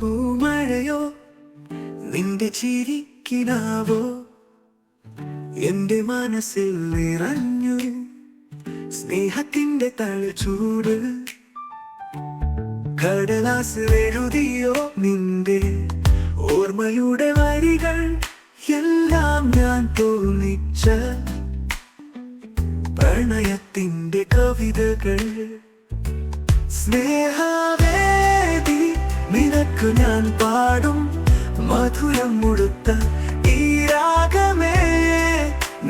പൂമഴയോ നിന്റെ ചിരിക്കിനാവോ എന്റെ മനസ്സിൽ നിറഞ്ഞു സ്നേഹത്തിന്റെ തഴച്ചൂട്. കടലാസിൽ എഴുതിയോ നിന്റെ ഓർമ്മയുടെ വരികൾ എല്ലാം ഞാൻ തോന്നിച്ച പ്രണയത്തിന്റെ കവിതകൾ. സ്നേഹവേദി നിനക്കു ഞാൻ പാടും മധുരം മുഴുത്ത ഈ രാഗമേ.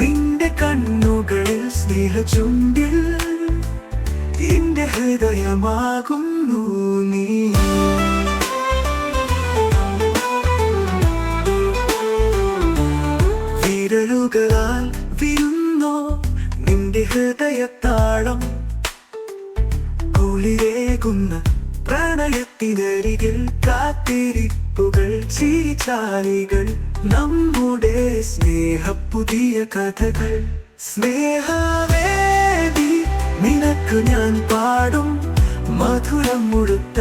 നിന്റെ കണ്ണുകളിൽ സ്നേഹചുണ്ടിൽ എന്റെ ഹൃദയമാകുന്നു നീ. വിരലുകളാൽ വീഴുന്നോ നിന്റെ ഹൃദയത്താളം. കുളിരേകുന്ന പ്രണയത്തിനരികിൽ കാത്തിരിപ്പുകൾ, ചിരിച്ചാലികൾ, നമ്മുടെ സ്നേഹ പുതിയ കഥകൾ. സ്നേഹവേദി നിനക്കു ഞാൻ പാടും മധുരം മുഴുത്ത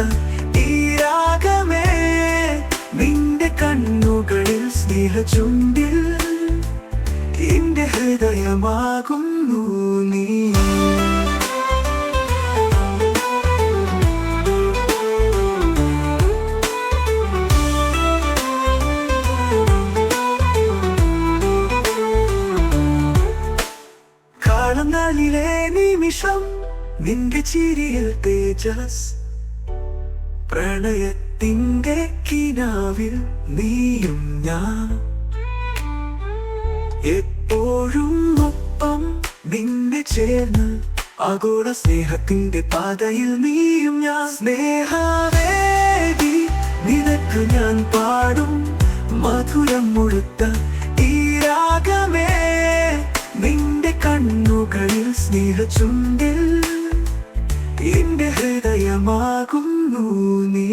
ഈ രാഗമേ. നിന്റെ കണ്ണുകളിൽ സ്നേഹചുണ്ടിൽ എന്റെ ഹൃദയമാകുന്നു നീ. കാലങ്ങളിലെ നിമിഷം നിന്റെ ചിരിയിൽ തേജസ്. പ്രണയത്തിന്റെ കിനാവിൽ നീയും ഞാൻ എപ്പോഴും ഒപ്പം നിന്നെ ചേർന്ന് ആഗോള സ്നേഹത്തിന്റെ പാതയിൽ നീയും ഞാൻ. സ്നേഹവേദി നിനക്ക് ഞാൻ പാടും മധുരം മുഴുത്ത ഈ രാഗമേ. നിന്റെ കണ്ണുകളിൽ സ്നേഹചുണ്ടിൽ എന്റെ ഹൃദയമാകുന്നു നീ.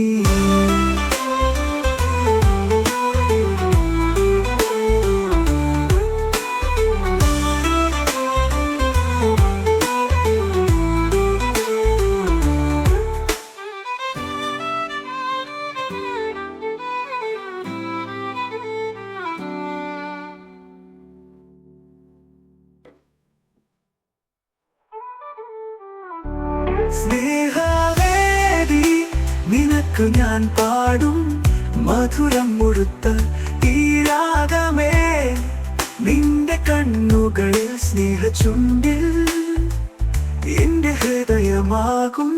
സ്നേഹവേദി നിനക്കു ഞാൻ പാടും മധുരം മുഴുത്ത ഈ രാഗമേ. നിന്റെ കണ്ണുകളിൽ സ്നേഹചുണ്ടിൽ എന്റെ ഹൃദയമാകും